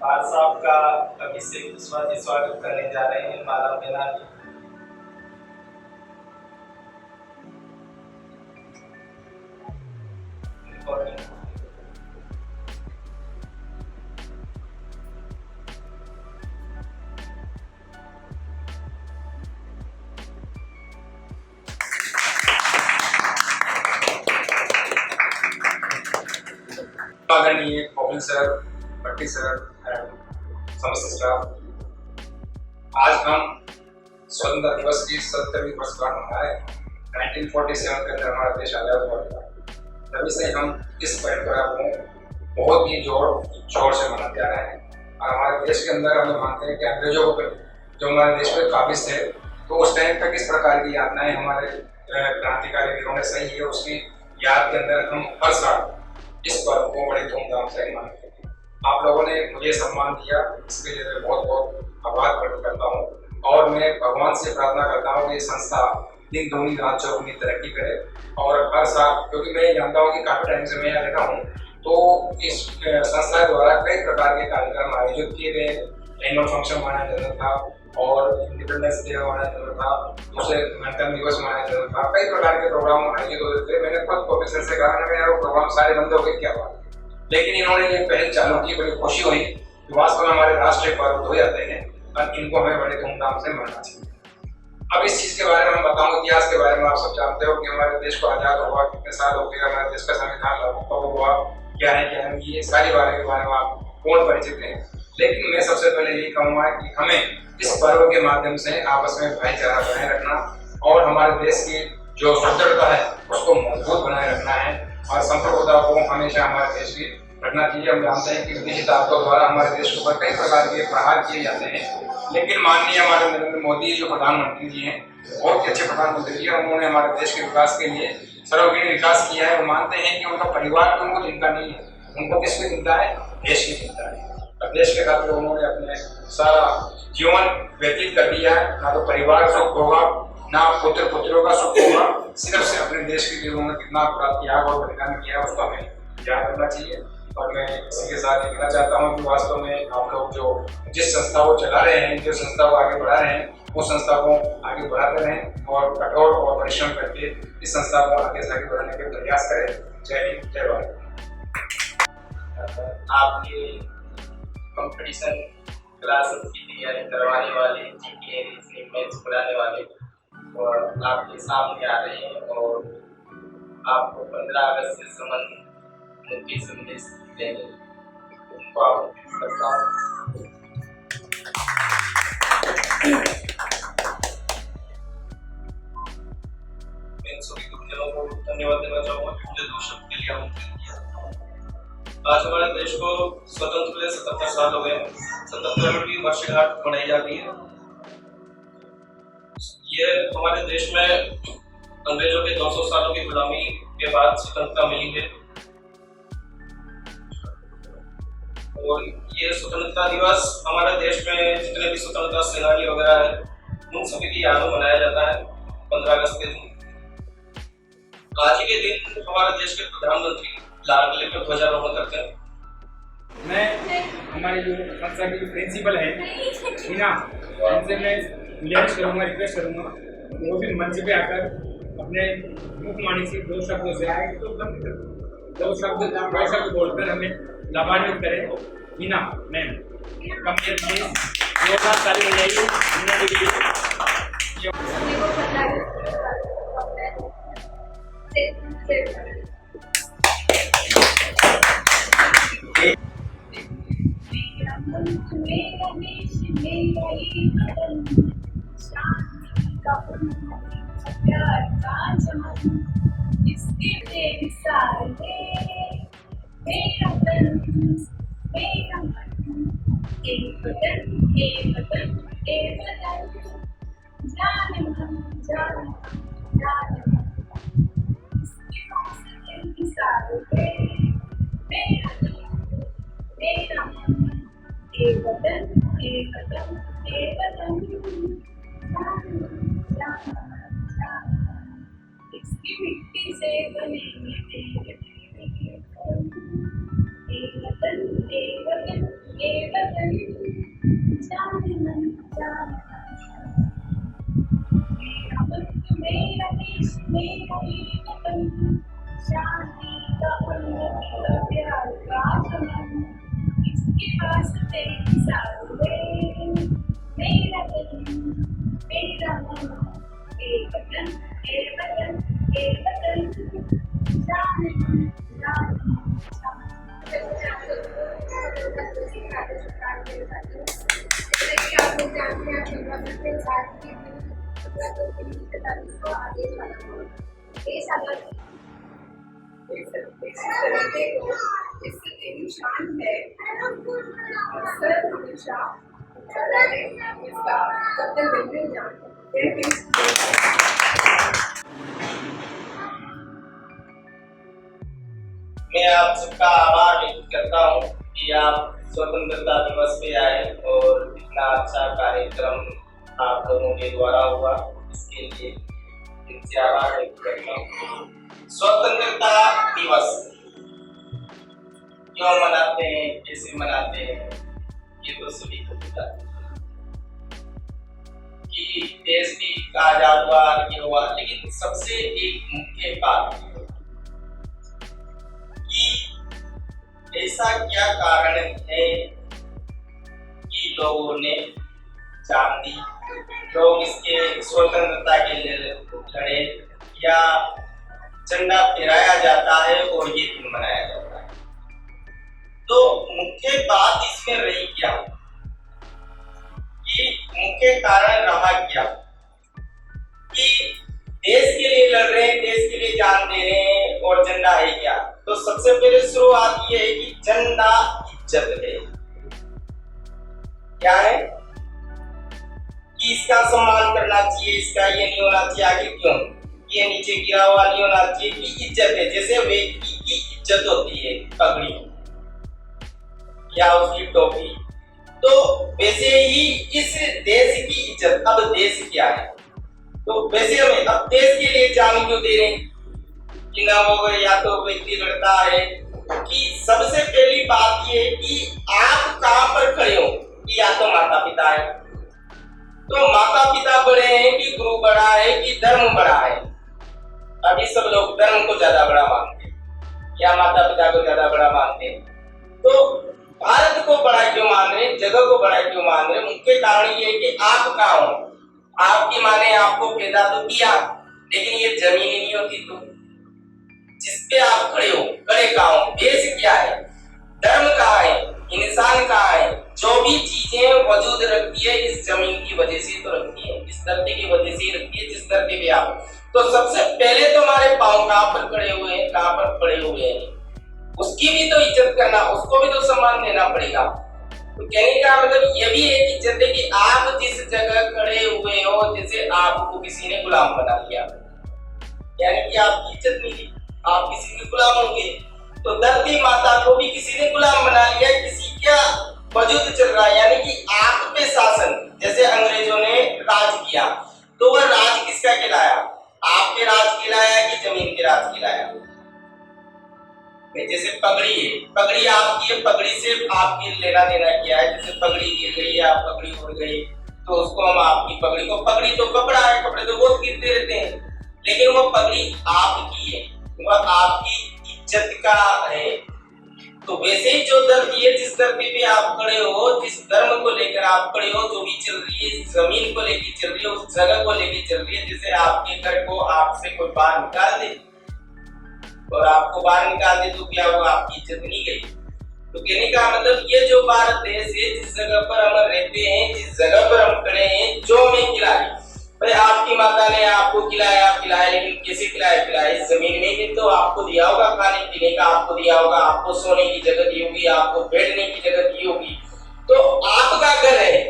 खान साहब का अभिषेक स्वागत करने जा रहे हैं माला पहना के। आदरणीय गोविंद सर, भट्टी सर, समस्त स्टाफ, आज हम स्वतंत्रता दिवस की 70वीं वर्षगांठ मना रहे हैं। 1947 के अंदर हमारा देश आजाद हुआ था। तभी से हम इस परंपरा को बहुत ही जोर शोर से मनाते आ रहे हैं और हमारे देश के अंदर हम मानते हैं कि अंग्रेजों को जो हमारे देश में काबिज थे, तो उस टाइम तक इस प्रकार की यातनाएं हमारे क्रांतिकारी वीरों ने सही है, उसकी याद के अंदर हम हर साल इस पर्व को बड़े धूमधाम से मनाते हैं। आप लोगों ने मुझे सम्मान दिया, इसके लिए मैं बहुत बहुत आभार व्यक्त करता हूँ और मैं भगवान से प्रार्थना करता हूँ कि ये संस्था दिन दूनी रात चौगुनी तरक्की करे और हर साल, क्योंकि मैं जानता हूँ कि काफी टाइम से मैं यहाँ रहता हूँ, तो इस संस्था द्वारा कई प्रकार के कार्यक्रम आयोजित किए गए। एनुअल फंक्शन मनाया जाता था और इंडिपेंडेंस डे मनाया जाता था, दूसरे गणतंत्र दिवस मनाया जाता था, कई प्रकार के प्रोग्राम आयोजित होते थे। मैंने खुद प्रोफेसर से कहा कि यार वो प्रोग्राम सारे बंद हो गए क्या बात, लेकिन इन्होंने ये पहल चालू की, बड़ी खुशी हुई कि वास्तव में हमारे राष्ट्रीय पर्व हो जाते हैं और इनको हमें बड़े धूमधाम से मनाना चाहिए। अब इस चीज के बारे में हम बताऊं, इतिहास के बारे में आप सब जानते हो कि हमारे देश को आजाद हुआ कितने साल हो गए, हमारे देश का संविधान लागू हुआ क्या है, ये सारी बातें के बारे में आप पूर्ण परिचित हैं। लेकिन मैं सबसे पहले यही कहूँगा कि हमें इस पर्व के माध्यम से आपस में भाईचारा बनाए रखना और हमारे देश की जो सुदृढ़ता है उसको मजबूत बनाए रखना है और संप्रभुता को हमेशा हमारे देश की रखना चाहिए। हम जानते हैं कि ब्रिटिश ताकतों द्वारा हमारे देश के ऊपर कई प्रकार के प्रहार किए जाते हैं, लेकिन माननीय हमारे नरेंद्र मोदी जो प्रधानमंत्री जी हैं, बहुत ही अच्छे प्रधानमंत्री जी हैं, उन्होंने हमारे देश के विकास के लिए सर्वग्राही विकास किया है। वो मानते हैं कि उनका परिवार उनको चिंता नहीं है, उनको किसकी चिंता है, देश की चिंता है। और देश के खातिर उन्होंने अपने सारा जीवन व्यतीत कर दिया है। ना तो परिवार सुख होगा, ना पुत्र पुत्रों का सुख होगा, सिर्फ से अपने देश के लिए उन्होंने कितना बड़ा त्याग और बलिदान किया है उसको हमें याद रखना चाहिए। और मैं इसी के साथ ये कहना चाहता हूँ कि वास्तव में आप लोग जो जिस संस्था को चला रहे हैं, जो संस्था को आगे बढ़ा रहे हैं, उस संस्था को आगे बढ़ाते रहें और कठोर और परिश्रम करके इस संस्था को आगे से आगे बढ़ाने के प्रयास करें। जय हिंद, जय भारत। आपके कंपटीशन क्लासेस की तैयारी करवाने वाले, जीके रीजनिंग मैथ्स पढ़ाने वाले और आपके सामने आ रहे हैं और आपको 15 अगस्त से संबंधित मुख्य संदेश देंगे, उनको आमंत्रित करता हूँ। मैं सभी गुरुजनों को धन्यवाद देना चाहूँगा कि मुझे 2 शब्द के लिए आमंत्रित किया। आज हमारे देश को स्वतंत्र हुए 77 साल हो गए, 77वीं वर्षगांठ मनाई जा रही है। ये हमारे देश में अंग्रेजों के 200 सालों की गुलामी के बाद स्वतंत्रता मिली है और ये स्वतंत्रता दिवस हमारे देश में जितने भी स्वतंत्रता सेनानी वगैरह है उन सभी की याद में मनाया जाता है 15 अगस्त के दिन। आज ही के दिन हमारे देश के प्रधानमंत्री लाल किले पर ध्वजारोहण करते हैं। मैं हमारी जो संस्था की प्रिंसिपल है हीना, उनसे मैं रिक्वेस्ट करूँगा वो भी मंच पे आकर अपने मुखवाणी से 2 शब्दों से आए तो 2 शब्द बोलकर हमें लाभान्वित करें। हीना मैम कम प्लीज, ये बात चालू हो जाएगी। मेरा देश मेरा ये वतन, शांति का प्यार का चमन, इसके बेमिसाल मेरा तन मेरा मन, एक वतन एक वतन एक वतन, जान मन जान जान इसके बेमिसाल मेरा तन मेरा मन, एक वतन एक वतन एक वतन, इसकी मिट्टी से बने मेरे एक वतन एक वतन एक वतन। के वास्ते सारे मेरा दिल मेरा मन एक वतन एक वतन एक वतन जान जान आप लोग जानते हैं अपने साथ की देश आजाद शान है सर हमेशा इसका कत्ल बिल्कुल जानते मैं आप सबका आभार व्यक्त करता हूँ कि आप स्वतंत्रता दिवस पे आए और इतना अच्छा कार्यक्रम आप लोगों के द्वारा हुआ, इसके लिए इनसे आभार व्यक्त करता हूँ। स्वतंत्रता दिवस क्यों मनाते हैं, कैसे मनाते हैं, ये तो सभी को पता है कि देश भी आजाद हुआ, ये हुआ, लेकिन सबसे एक मुख्य बात कि ऐसा क्या कारण है कि लोगों ने जान दी, लोग इसके स्वतंत्रता के लिए लड़े या झंडा फहराया जाता है और ये दिन मनाया जाता है। तो मुख्य बात इसमें रही क्या कि मुख्य कारण रहा क्या कि देश के लिए लड़ रहे हैं, देश के लिए जान दे रहे हैं और झंडा है क्या। तो सबसे पहले शुरुआत ये है कि झंडा इज्जत है। क्या है कि इसका सम्मान करना चाहिए, इसका ये नहीं होना चाहिए, आगे क्यों ये नीचे गिरा हुआ नहीं होना चाहिए, कि इज्जत है। जैसे व्यक्ति की इज्जत होती है पगड़ी या उसकी टोपी, तो वैसे ही इस देश की इज्जत। अब देश क्या है, तो वैसे हमें अब देश के लिए जान क्यों दे रहे हैं कि ना वो या तो व्यक्ति लड़ता है कि सबसे पहली बात ये है कि आप कहां पर खड़े हो, कि या तो माता पिता है, तो माता पिता बड़े हैं कि गुरु बड़ा है कि धर्म बड़ा है। अभी सब लोग धर्म को ज्यादा बड़ा मानते हैं या माता पिता को ज्यादा बड़ा मानते हैं। तो भारत को बड़ा क्यों मान रहे, जगह को बड़ा क्यों मान रहे, मुख्य कारण ये है कि आप कहाँ हो। आपकी माँ ने आपको पैदा तो किया, लेकिन ये जमीन ही नहीं होती तो जिसपे आप खड़े हो, खड़े कहाँ हो, देश क्या है, धर्म कहाँ है, इंसान कहाँ है। जो भी चीजें वजूद रखती है इस जमीन की वजह से तो रखती है, इस धरती की वजह से ही रखती है, जिस धरती पे आप। तो सबसे पहले तो हमारे पाँव कहाँ पर खड़े हुए हैं, कहाँ पर खड़े हुए हैं, उसकी भी तो इज्जत करना, उसको भी तो सम्मान देना पड़ेगा। तो कहने का मतलब ये भी एक इज्जत है कि आप जिस जगह खड़े हुए हो, जैसे आपको किसी ने गुलाम बना लिया, यानी कि आपकी इज्जत नहीं दी, आप किसी के गुलाम होंगे। तो धरती माता को भी किसी ने गुलाम बना लिया, किसी का वजूद चल रहा है, यानी कि आप पे शासन। जैसे अंग्रेजों ने राज किया, तो वह राज किसका कहलाया, आपके राज कहलाया कि जमीन के राज कहलाया। जैसे पगड़ी है, पगड़ी आपकी है, पगड़ी से आपकी लेना देना किया है। जैसे पगड़ी गिर गई या पगड़ी उड़ गई तो उसको हम आपकी पगड़ी को, पगड़ी तो कपड़ा है, कपड़े तो बहुत गिरते रहते हैं, लेकिन वो पगड़ी आपकी है, वह आपकी इज्जत का है। तो वैसे ही जो धरती है, जिस धरती पे आप खड़े हो, जिस धर्म को लेकर आप खड़े हो, जो भी चल रही है, जमीन को लेकर चल रही है, उस जगह को लेकर चल रही है। जैसे आपके घर को आपसे कोई बाहर निकाल दे और आपको बाहर निकाल दे तो क्या हुआ, आपकी इज्जत नहीं गई। तो कहने का मतलब ये जो भारत देश है, जिस जगह पर हम रहते हैं, जिस जगह पर हम खड़े हैं, जो हमें खिलाए, भाई आपकी माता ने आपको खिलाया, लेकिन कैसे खिलाया, इस जमीन में भी तो आपको दिया होगा, खाने पीने का आपको दिया होगा, आपको सोने की जगह दी होगी, आपको बैठने की जगह दी होगी, तो आपका घर है।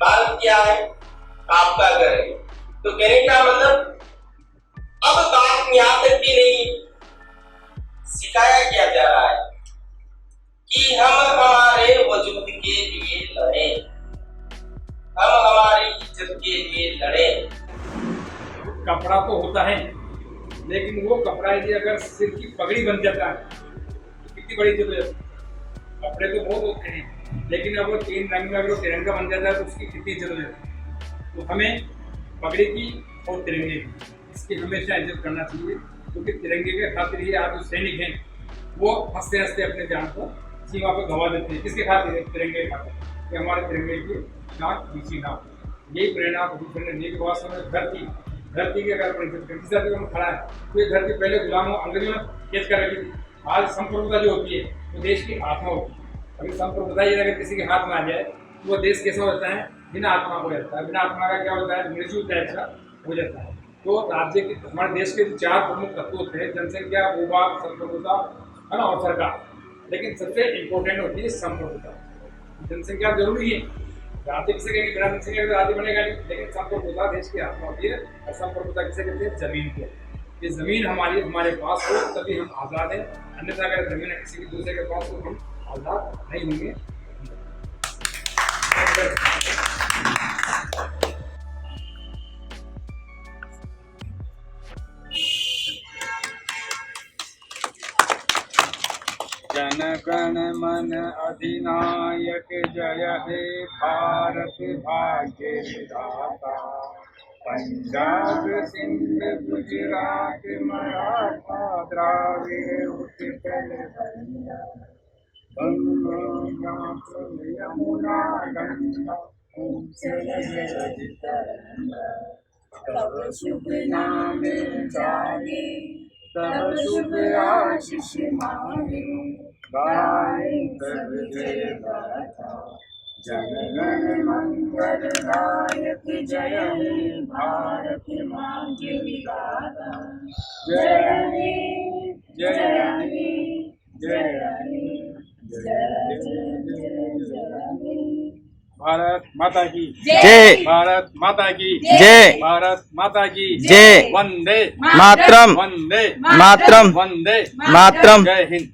भारत क्या है, आपका घर है। तो कहने का मतलब अब बात यहाँ तक भी नहीं, सिखाया क्या जा रहा है कि हम हमारे वजूद के लिए लड़े, हम हमारी इज्जत के लिए लड़े। कपड़ा तो होता है, लेकिन वो कपड़ा यदि अगर सिर की पगड़ी बन जाता है तो कितनी बड़ी इज्जत हो जाती है। कपड़े तो बहुत होते हैं, लेकिन अब वो 3 रंग में अगर वो तिरंगा बन जाता है तो उसकी कितनी इज्जत हो जाती है। तो हमें पगड़ी की और तिरंगे की, इसकी हमेशा इज्जत करना चाहिए, क्योंकि तिरंगे के खातिर ही आप जो सैनिक हैं वो हंसते हंसते अपने जान को सीमा पे गवा देते हैं। किसके खातिर? तिरंगे के खातिर, कि हमारे तिरंगे की नाक नीची ना हो। यही प्रेरणा प्रभु ने दी कि बहुत समय धरती के अगर जिस धरती में खड़ा है तो ये धरती पहले गुलामों अंग्रेजों ने कैद कर रखी थी। आज संप्रभुता जो होती है वो देश की आत्मा होती है। अभी संप्रभुता ये अगर किसी के हाथ में आ जाए तो वो देश कैसा होता है? बिना आत्मा हो जाता है। बिना आत्मा का क्या होता है? मृत्यु टाइप का हो जाता है। तो राज्य के हमारे देश के 4 प्रमुख तत्व होते हैं: जनसंख्या, भूभाग, संप्रभुता, है ना, और सरकार। लेकिन सबसे इम्पोर्टेंट होती है संप्रभुता। जनसंख्या जरूरी है, राज्य किसे कहेंगे? बिना जनसंख्या के राज्य बनेगा नहीं। लेकिन संप्रभुता देश की आत्मा होती है। और संप्रभुता किसे कहते हैं? जमीन को। ये जमीन हमारे पास हो तभी हम आज़ाद हैं, अन्यथा अगर जमीन है किसी के दूसरे के पास तो हम आज़ाद नहीं होंगे। जन गण मन अधिनायक जय हे भारत भाग्य विधाता। पंजाब सिंध गुजरात मराठा द्राविड़ उत्कल गंगा, गंगा यमुना गंगा उच्चल जलधि तरंगा। तब शुभ नाम जाने तब शुभ आशीष मांगे, गाए तब जय गाथा। जन गण मंगल नायक जय हे भारत भाग्य विधाता। जय हे जय हे जय हे जय जय हे। भारत माता की जय। भारत माता की जय। भारत माता की जय। वंदे मातरम। वंदे मातरम। वंदे मातरम। जय हिंद।